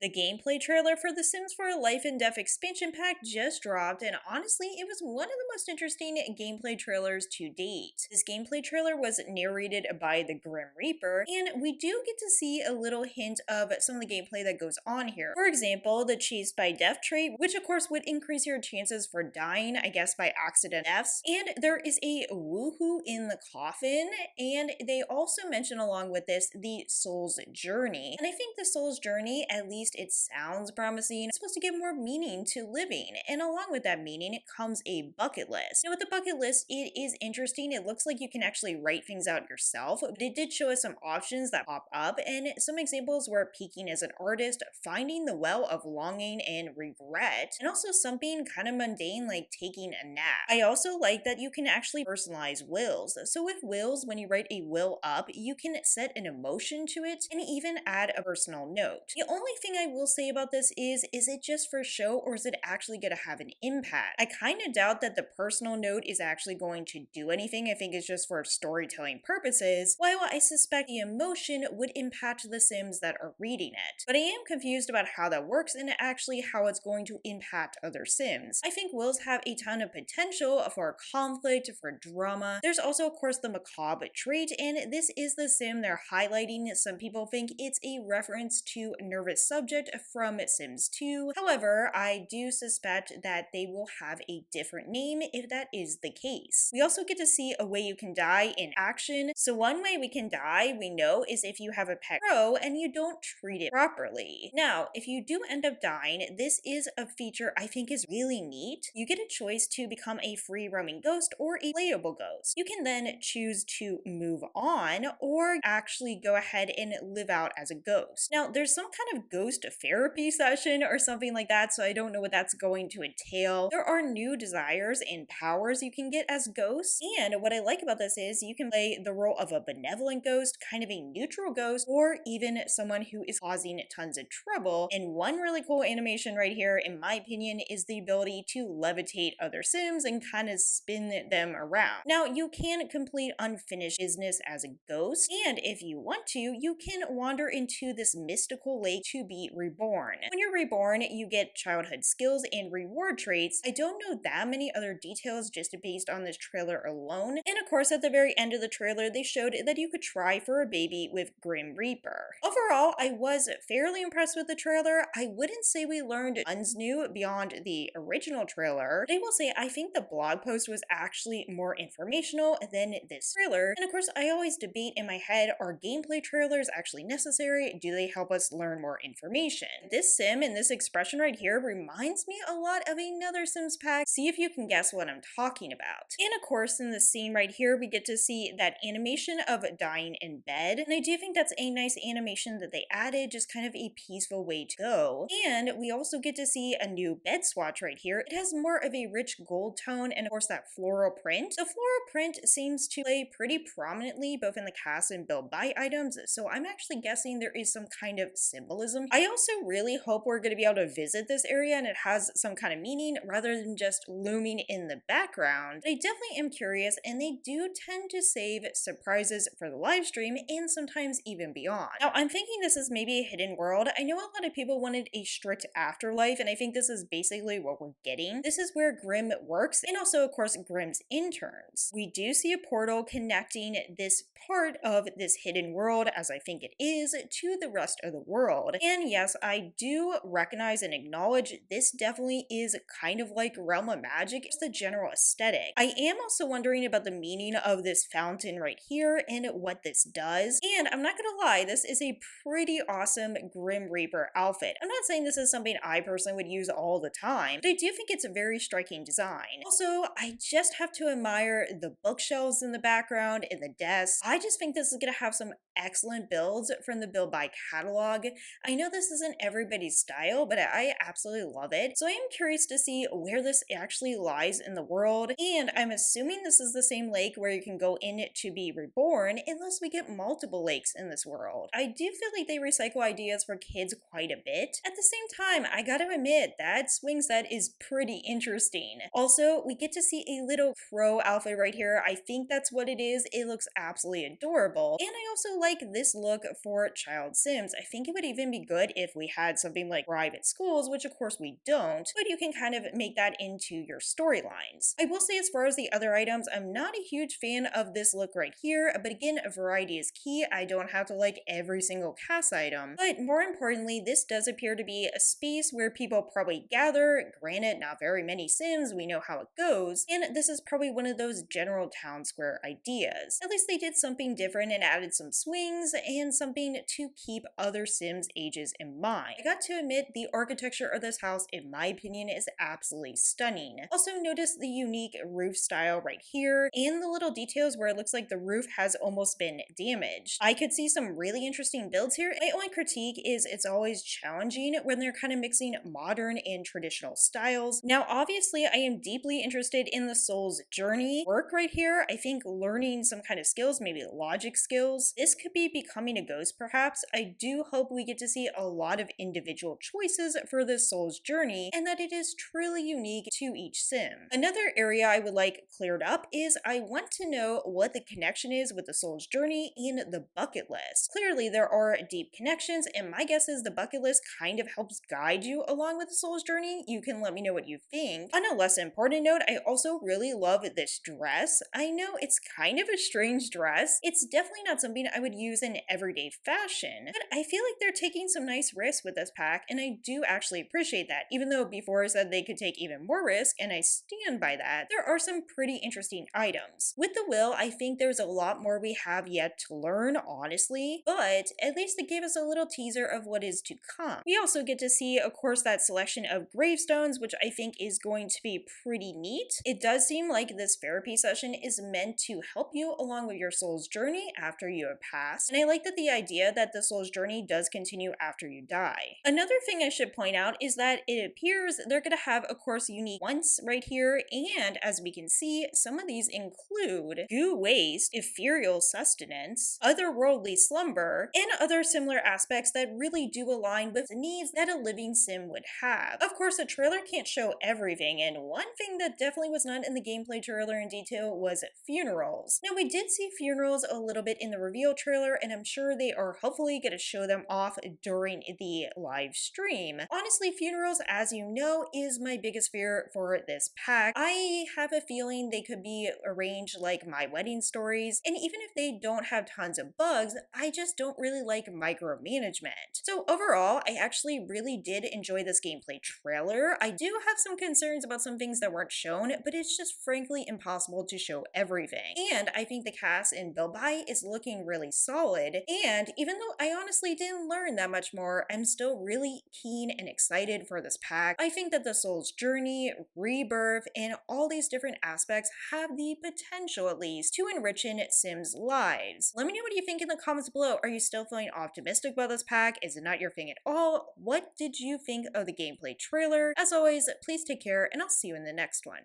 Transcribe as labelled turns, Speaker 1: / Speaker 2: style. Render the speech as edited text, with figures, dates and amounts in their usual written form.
Speaker 1: The gameplay trailer for The Sims 4 Life and Death expansion pack just dropped, and honestly, it was one of the most interesting gameplay trailers to date. This gameplay trailer was narrated by the Grim Reaper, and we do get to see a little hint of some of the gameplay that goes on here. For example, the Chased by Death trait, which of course would increase your chances for dying, I guess by accident deaths, and there is a woohoo in the coffin, and they also mention along with this the Soul's Journey. And I think the Soul's Journey, at least it sounds promising, it's supposed to give more meaning to living, and along with that meaning it comes a bucket list. Now with the bucket list, it is interesting. It looks like you can actually write things out yourself, but it did show us some options that pop up, and some examples were peaking as an artist, finding the well of longing and regret, and also something kind of mundane like taking a nap. I also like that you can actually personalize wills. So with wills, when you write a will up, you can set an emotion to it and even add a personal note. The only thing I will say about this is it just for show, or is it actually going to have an impact? I kind of doubt that the personal note is actually going to do anything. I think it's just for storytelling purposes, while I suspect the emotion would impact the Sims that are reading it. But I am confused about how that works and actually how it's going to impact other Sims. I think wills have a ton of potential for conflict, for drama. There's also of course the macabre trait, and this is the Sim they're highlighting. Some people think it's a reference to Nervous Subject from Sims 2. However, I do suspect that they will have a different name if that is the case. We also get to see a way you can die in action. So one way we can die, we know, is if you have a pet crow and you don't treat it properly. Now, if you do end up dying, this is a feature I think is really neat. You get a choice to become a free roaming ghost or a playable ghost. You can then choose to move on or actually go ahead and live out as a ghost. Now, there's some kind of ghost therapy session or something like that, so I don't know what that's going to entail. There are new desires and powers you can get as ghosts, and what I like about this is you can play the role of a benevolent ghost, kind of a neutral ghost, or even someone who is causing tons of trouble. And one really cool animation right here, in my opinion, is the ability to levitate other Sims and kind of spin them around. Now, you can complete unfinished business as a ghost, and if you want to, you can wander into this mystical lake to be reborn. When you're reborn, you get childhood skills and reward traits. I don't know that many other details just based on this trailer alone. And of course, at the very end of the trailer, they showed that you could try for a baby with Grim Reaper. Overall, I was fairly impressed with the trailer. I wouldn't say we learned tons new beyond the original trailer, but I will say I think the blog post was actually more informational than this trailer. And of course, I always debate in my head, are gameplay trailers actually necessary? Do they help us learn more information? This sim and this expression right here reminds me a lot of another Sims pack. See if you can guess what I'm talking about. And of course, in the scene right here, we get to see that animation of dying in bed. And I do think that's a nice animation that they added, just kind of a peaceful way to go. And we also get to see a new bed swatch right here. It has more of a rich gold tone and of course that floral print. The floral print seems to play pretty prominently both in the cast and build buy items, so I'm actually guessing there is some kind of symbolism. I also really hope we're going to be able to visit this area and it has some kind of meaning rather than just looming in the background. But I definitely am curious, and they do tend to save surprises for the live stream and sometimes even beyond. Now, I'm thinking this is maybe a hidden world. I know a lot of people wanted a strict afterlife, and I think this is basically what we're getting. This is where Grimm works, and also, of course, Grimm's interns. We do see a portal connecting this part of this hidden world, as I think it is, to the rest of the world. And yes, I do recognize and acknowledge this definitely is kind of like Realm of Magic. It's the general aesthetic. I am also wondering about the meaning of this fountain right here and what this does. And I'm not gonna lie, this is a pretty awesome Grim Reaper outfit. I'm not saying this is something I personally would use all the time, but I do think it's a very striking design. Also, I just have to admire the bookshelves in the background and the desks. I just think this is gonna have some excellent builds from the build by catalog. I know this isn't everybody's style, but I absolutely love it. So I am curious to see where this actually lies in the world, and I'm assuming this is the same lake where you can go in it to be reborn, unless we get multiple lakes in this world. I do feel like they recycle ideas for kids quite a bit. At the same time, I gotta admit, that swing set is pretty interesting. Also, we get to see a little crow outfit right here. I think that's what it is. It looks absolutely adorable. And I also like this look for child Sims. I think it would even be good what if we had something like private schools, which of course we don't, but you can kind of make that into your storylines. I will say, as far as the other items, I'm not a huge fan of this look right here, but again, variety is key. I don't have to like every single cast item, but more importantly, this does appear to be a space where people probably gather. Granted, not very many Sims, we know how it goes, and this is probably one of those general town square ideas. At least they did something different and added some swings and something to keep other Sims ages in mind. I got to admit, the architecture of this house, in my opinion, is absolutely stunning. Also, notice the unique roof style right here and the little details where it looks like the roof has almost been damaged. I could see some really interesting builds here. My only critique is it's always challenging when they're kind of mixing modern and traditional styles. Now, obviously, I am deeply interested in the soul's journey work right here. I think learning some kind of skills, maybe logic skills, this could be becoming a ghost perhaps. I do hope we get to see a lot of individual choices for the soul's journey and that it is truly unique to each sim. Another area I would like cleared up is I want to know what the connection is with the soul's journey and the bucket list. Clearly there are deep connections, and my guess is the bucket list kind of helps guide you along with the soul's journey. You can let me know what you think. On a less important note, I also really love this dress. I know it's kind of a strange dress. It's definitely not something I would use in everyday fashion, but I feel like they're taking some nice risks with this pack, and I do actually appreciate that. Even though before I said they could take even more risk, and I stand by that, there are some pretty interesting items. With the will, I think there's a lot more we have yet to learn, honestly, but at least it gave us a little teaser of what is to come. We also get to see, of course, that selection of gravestones, which I think is going to be pretty neat. It does seem like this therapy session is meant to help you along with your soul's journey after you have passed, and I like that the idea that the soul's journey does continue after you die. Another thing I should point out is that it appears they're going to have, of course, unique wants right here, and as we can see, some of these include goo waste, ethereal sustenance, otherworldly slumber, and other similar aspects that really do align with the needs that a living sim would have. Of course, a trailer can't show everything, and one thing that definitely was not in the gameplay trailer in detail was funerals. Now, we did see funerals a little bit in the reveal trailer, and I'm sure they are hopefully going to show them off during the live stream. Honestly, funerals, as you know, is my biggest fear for this pack. I have a feeling they could be arranged like My Wedding Stories, and even if they don't have tons of bugs, I just don't really like micromanagement. So overall, I actually really did enjoy this gameplay trailer. I do have some concerns about some things that weren't shown, but it's just frankly impossible to show everything. And I think the cast in build buy is looking really solid, and even though I honestly didn't learn that much more, I'm still really keen and excited for this pack. I think that the soul's journey, rebirth, and all these different aspects have the potential, at least, to enrich in Sims' lives. Let me know what you think in the comments below. Are you still feeling optimistic about this pack? Is it not your thing at all? What did you think of the gameplay trailer? As always, please take care, and I'll see you in the next one.